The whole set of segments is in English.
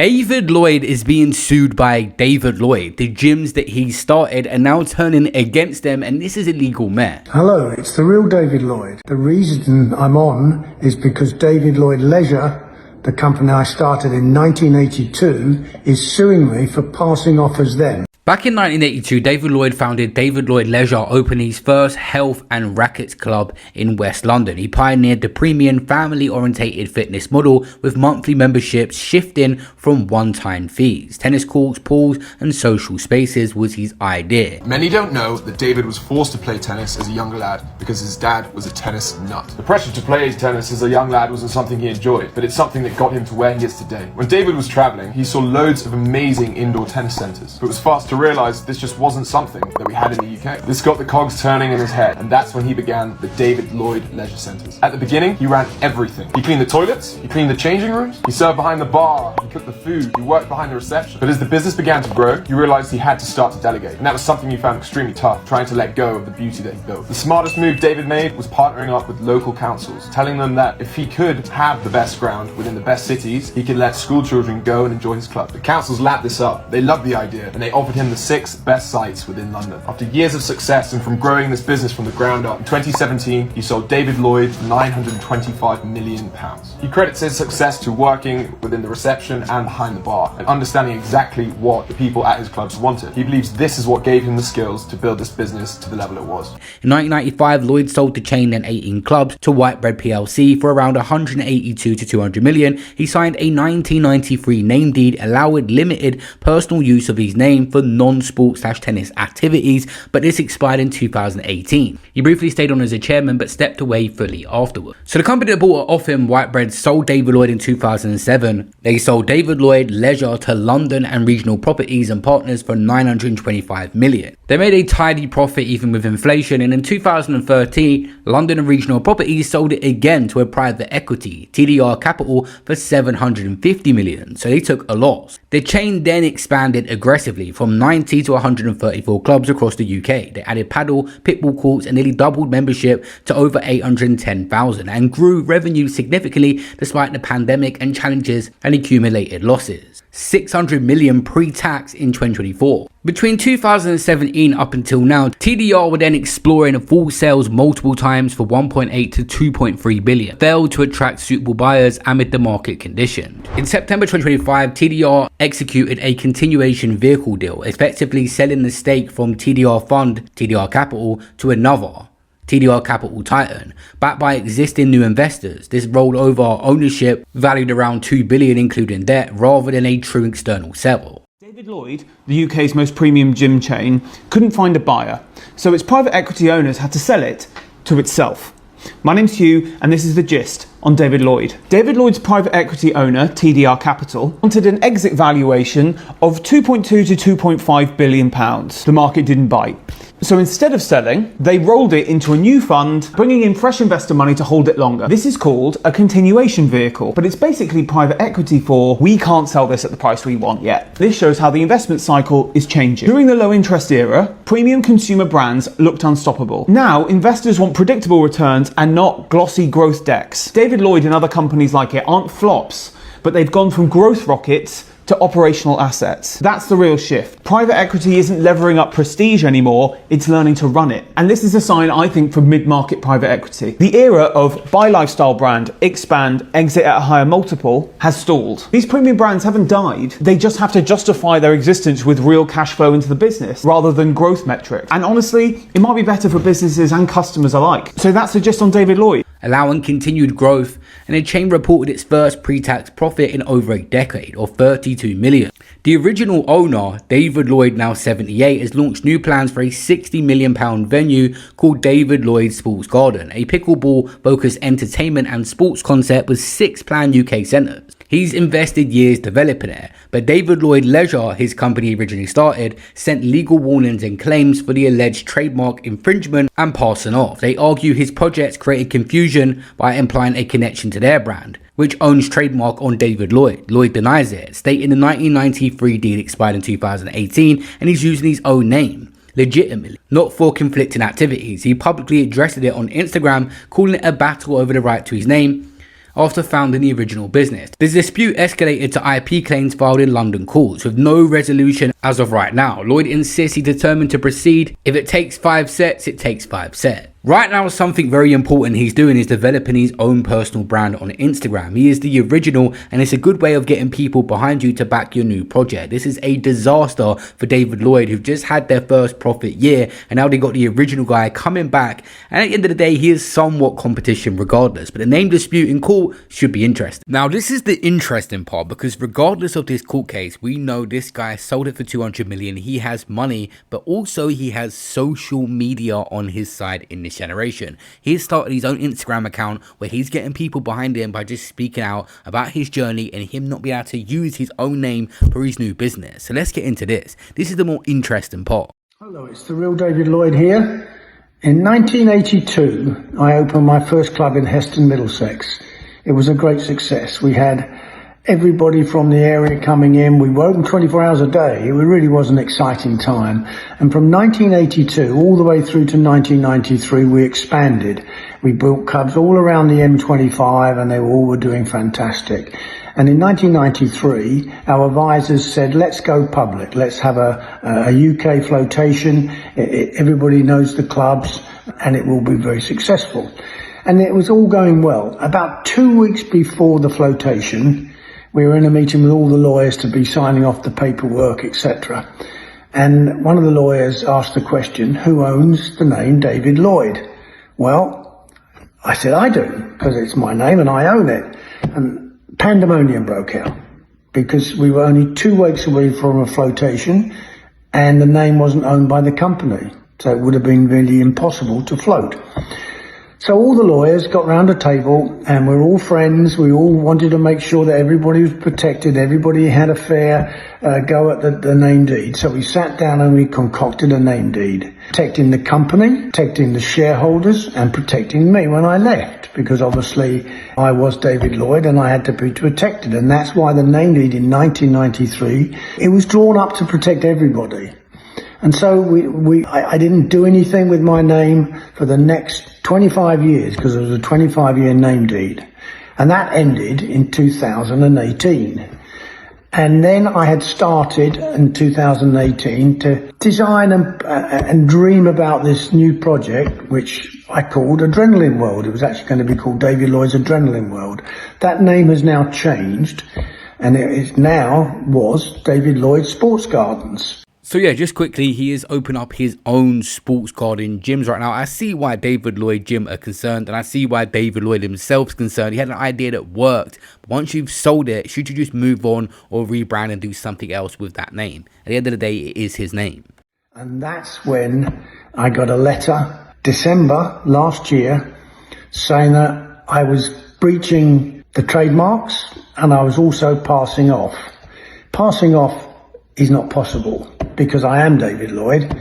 David Lloyd is being sued by David Lloyd. The gyms that he started are now turning against them, and this is a legal mess. Hello, it's the real David Lloyd. The reason I'm on is because David Lloyd Leisure, the company I started in 1982, is suing me for passing off as them. Back in 1982, David Lloyd founded David Lloyd Leisure, opening his first health and rackets club in West London. He pioneered the premium family-orientated fitness model with monthly memberships shifting from one-time fees. Tennis courts, pools and social spaces was his idea. Many don't know that David was forced to play tennis as a younger lad because his dad was a tennis nut. The pressure to play tennis as a young lad wasn't something he enjoyed, but it's something that got him to where he is today. When David was traveling, he saw loads of amazing indoor tennis centres, but was fast to realise this just wasn't something that we had in the UK. This got the cogs turning in his head, and that's when he began the David Lloyd Leisure Centres. At the beginning, he ran everything. He cleaned the toilets, he cleaned the changing rooms, he served behind the bar, he cooked the food, he worked behind the reception. But as the business began to grow, he realised he had to start to delegate, and that was something he found extremely tough, trying to let go of the beauty that he built. The smartest move David made was partnering up with local councils, telling them that if he could have the best ground within the best cities, he could let school children go and enjoy his club. The councils lapped this up. They loved the idea, and they offered him the 6 best sites within London. After years of success and from growing this business from the ground up, in 2017, he sold David Lloyd for £925 million. He credits his success to working within the reception and behind the bar, and understanding exactly what the people at his clubs wanted. He believes this is what gave him the skills to build this business to the level it was. In 1995, Lloyd sold the chain and 18 clubs to Whitebread PLC for around 182 to 200 million. He signed a 1993 name deed allowing limited personal use of his name for non-sport/tennis activities, but this expired in 2018. He briefly stayed on as a chairman but stepped away fully afterwards. So the company that bought it off him, Whitebread, sold David Lloyd in 2007. They sold David Lloyd Leisure to London and Regional Properties and Partners for 925 million. They made a tidy profit even with inflation, and in 2013, London and Regional Properties sold it again to a private equity, TDR Capital, for 750 million, so they took a loss. The chain then expanded aggressively from 90 to 134 clubs across the UK. They added paddle, pitbull courts and nearly doubled membership to over 810,000 and grew revenue significantly despite the pandemic and challenges and accumulated losses. 600 million pre-tax in 2024. Between 2017 up until now, TDR were then exploring full sales multiple times for 1.8 to 2.3 billion, failed to attract suitable buyers amid the market conditions. In September 2025, TDR executed a continuation vehicle deal, effectively selling the stake from TDR Fund, TDR Capital, to another, TDR Capital Titan, backed by existing new investors. This rolled over ownership valued around 2 billion including debt, rather than a true external sale. David Lloyd, the UK's most premium gym chain, couldn't find a buyer, so its private equity owners had to sell it to itself. My name's Hugh, and this is the gist on David Lloyd. David Lloyd's private equity owner, TDR Capital, wanted an exit valuation of £2.2 to £2.5 billion. The market didn't bite. So instead of selling, they rolled it into a new fund, bringing in fresh investor money to hold it longer. This is called a continuation vehicle, but it's basically private equity for, we can't sell this at the price we want yet. This shows how the investment cycle is changing. During the low interest era, premium consumer brands looked unstoppable. Now, investors want predictable returns and not glossy growth decks. David Lloyd and other companies like it aren't flops, but they've gone from growth rockets to operational assets. That's the real shift. Private equity isn't levering up prestige anymore, it's learning to run it. And this is a sign, I think, for mid-market private equity. The era of buy lifestyle brand, expand, exit at a higher multiple has stalled. These premium brands haven't died, they just have to justify their existence with real cash flow into the business rather than growth metrics. And honestly, it might be better for businesses and customers alike. So that's the gist on David Lloyd. Allowing continued growth, and the chain reported its first pre-tax profit in over a decade, of 32 million. The original owner, David Lloyd, now 78, has launched new plans for a £60 million venue called David Lloyd Sports Garden, a pickleball-focused entertainment and sports concept with 6 planned UK centres. He's invested years developing it, but David Lloyd Leisure, his company originally started, sent legal warnings and claims for the alleged trademark infringement and passing off. They argue his projects created confusion by implying a connection to their brand, which owns trademark on David Lloyd. Lloyd denies it, stating the 1993 deal expired in 2018 and he's using his own name legitimately, not for conflicting activities. He publicly addressed it on Instagram, calling it a battle over the right to his name. after founding the original business. The dispute escalated to IP claims filed in London courts with no resolution as of right now. Lloyd insists he's determined to proceed. If it takes 5 sets, it takes 5 sets. Right now, something very important he's doing is developing his own personal brand on Instagram. He is the original, and it's a good way of getting people behind you to back your new project. This is a disaster for David Lloyd, who've just had their first profit year, and now they got the original guy coming back. And at the end of the day, he is somewhat competition regardless, but the name dispute in court should be interesting. Now, this is the interesting part, because regardless of this court case, we know this guy sold it for 200 million. He has money, but also he has social media on his side in this generation. He's started his own Instagram account where he's getting people behind him by just speaking out about his journey and him not being able to use his own name for his new business. So let's get into this. This is the more interesting part. Hello, it's the real David Lloyd here. In 1982, I opened my first club in Heston, Middlesex. It was a great success. We had everybody from the area coming in. We were open 24 hours a day. It really was an exciting time. And from 1982 all the way through to 1993, we expanded. We built clubs all around the M25 and they all were doing fantastic. And in 1993, our advisors said, let's go public. Let's have a UK flotation. Everybody knows the clubs and it will be very successful. And it was all going well. About 2 weeks before the flotation, we were in a meeting with all the lawyers to be signing off the paperwork, etc. And one of the lawyers asked the question, who owns the name David Lloyd? Well, I said, I do, because it's my name and I own it. And pandemonium broke out because we were only 2 weeks away from a flotation and the name wasn't owned by the company. So it would have been really impossible to float. So all the lawyers got round a table and we're all friends. We all wanted to make sure that everybody was protected. Everybody had a fair go at the name deed. So we sat down and we concocted a name deed, protecting the company, protecting the shareholders and protecting me when I left. Because obviously I was David Lloyd and I had to be protected. And that's why the name deed in 1993, it was drawn up to protect everybody. And so I didn't do anything with my name for the next 25 years because it was a 25-year name deed. And that ended in 2018. And then I had started in 2018 to design and dream about this new project, which I called Adrenaline World. It was actually going to be called David Lloyd's Adrenaline World. That name has now changed, and it was David Lloyd Sports Gardens. So yeah, just quickly, he is opening up his own sports garden gyms right now. I see why David Lloyd Gym are concerned, and I see why David Lloyd himself is concerned. He had an idea that worked. But once you've sold it, should you just move on or rebrand and do something else with that name? At the end of the day, it is his name. And that's when I got a letter, December last year, saying that I was breaching the trademarks and I was also passing off. Passing off is not possible because I am David Lloyd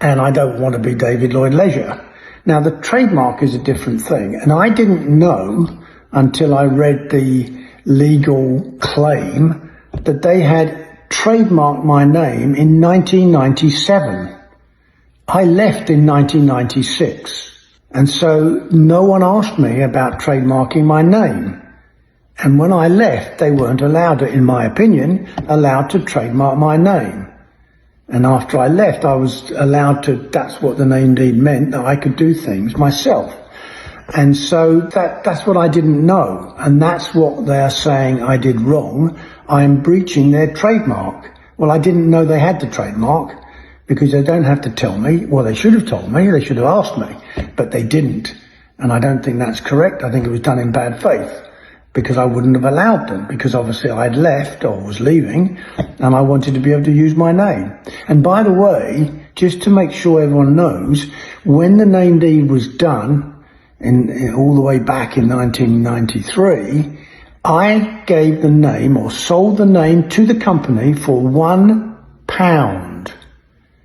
and I don't want to be David Lloyd Leisure. Now the trademark is a different thing and I didn't know until I read the legal claim that they had trademarked my name in 1997. I left in 1996 and so no one asked me about trademarking my name. And when I left, they weren't allowed, in my opinion, allowed to trademark my name. And after I left, I was allowed to, that's what the name deed meant, that I could do things myself. And so that's what I didn't know. And that's what they're saying I did wrong. I'm breaching their trademark. Well, I didn't know they had the trademark because they don't have to tell me. Well, they should have told me. They should have asked me, but they didn't. And I don't think that's correct. I think it was done in bad faith. Because I wouldn't have allowed them, because obviously I'd left or was leaving and I wanted to be able to use my name. And by the way, just to make sure everyone knows, when the name deed was done all the way back in 1993, I gave the name or sold the name to the company for £1.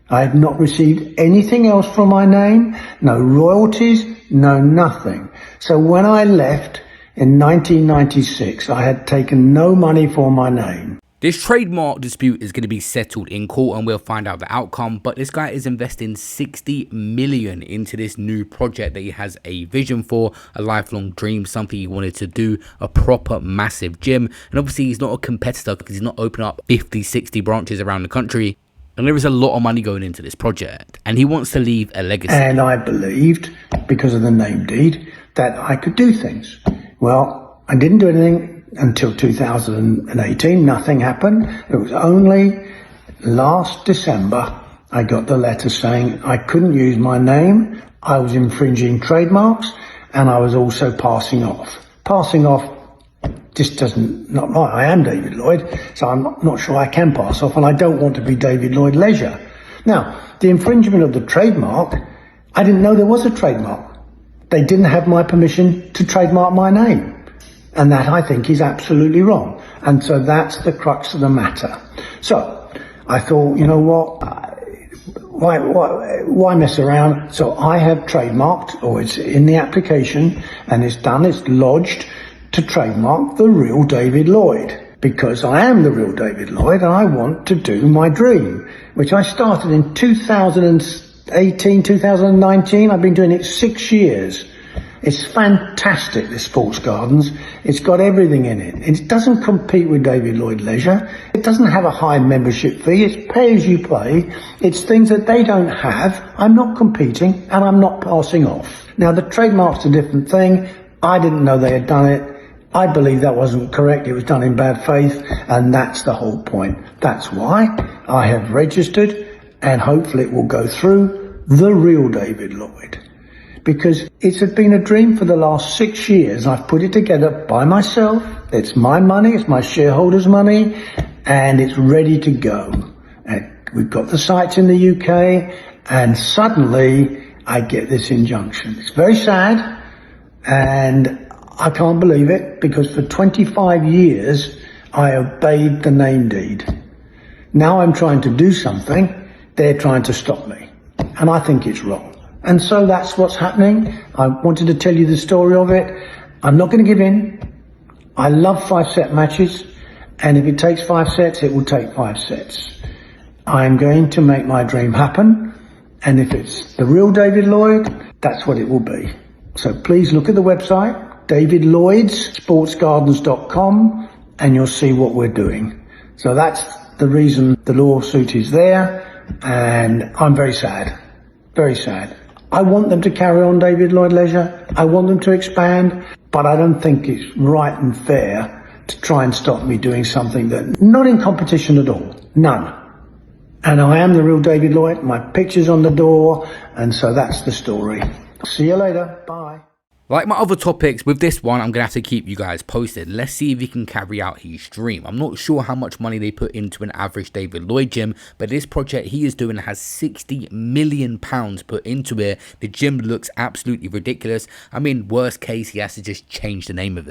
I had not received anything else from my name, no royalties, no nothing. So when I left, in 1996, I had taken no money for my name. This trademark dispute is going to be settled in court and we'll find out the outcome, but this guy is investing 60 million into this new project that he has a vision for, a lifelong dream, something he wanted to do, a proper massive gym. And obviously he's not a competitor because he's not opening up 50, 60 branches around the country. And there is a lot of money going into this project and he wants to leave a legacy. And I believed, because of the name deed, that I could do things. Well, I didn't do anything until 2018. Nothing happened. It was only last December I got the letter saying I couldn't use my name, I was infringing trademarks, and I was also passing off. Passing off just not right. I am David Lloyd, so I'm not sure I can pass off, and I don't want to be David Lloyd Leisure. Now, the infringement of the trademark, I didn't know there was a trademark. They didn't have my permission to trademark my name. And that, I think, is absolutely wrong. And so that's the crux of the matter. So I thought, you know what, why mess around? So I have trademarked, or it's in the application, and it's done, it's lodged to trademark the real David Lloyd. Because I am the real David Lloyd and I want to do my dream, which I started in 2018, 2019. I've been doing it 6 years. It's fantastic, this Sports Gardens. It's got everything in it. It doesn't compete with David Lloyd Leisure. It doesn't have a high membership fee. It's pay as you play. It's things that they don't have. I'm not competing and I'm not passing off. Now, the trademark's a different thing. I didn't know they had done it. I believe that wasn't correct. It was done in bad faith, and that's the whole point. That's why I have registered, and hopefully it will go through, the real David Lloyd. Because it's been a dream for the last 6 years. I've put it together by myself. It's my money, it's my shareholders' money, and it's ready to go. And we've got the sites in the UK, and suddenly I get this injunction. It's very sad, and I can't believe it, because for 25 years I obeyed the name deed. Now I'm trying to do something, they're trying to stop me. And I think it's wrong. And so that's what's happening. I wanted to tell you the story of it. I'm not going to give in. I love 5-set matches, and if it takes 5 sets, it will take 5 sets. I'm going to make my dream happen, and if it's the real David Lloyd, that's what it will be. So please look at the website, davidlloydssportsgardens.com, and you'll see what we're doing. So that's the reason the lawsuit is there, and I'm very sad, very sad. I want them to carry on David Lloyd Leisure. I want them to expand, but I don't think it's right and fair to try and stop me doing something that not in competition at all, none. And I am the real David Lloyd. My picture's on the door, and so that's the story. See you later. Bye. Like my other topics, with this one, I'm going to have to keep you guys posted. Let's see if he can carry out his dream. I'm not sure how much money they put into an average David Lloyd gym, but this project he is doing has £60 million put into it. The gym looks absolutely ridiculous. I mean, worst case, he has to just change the name of it.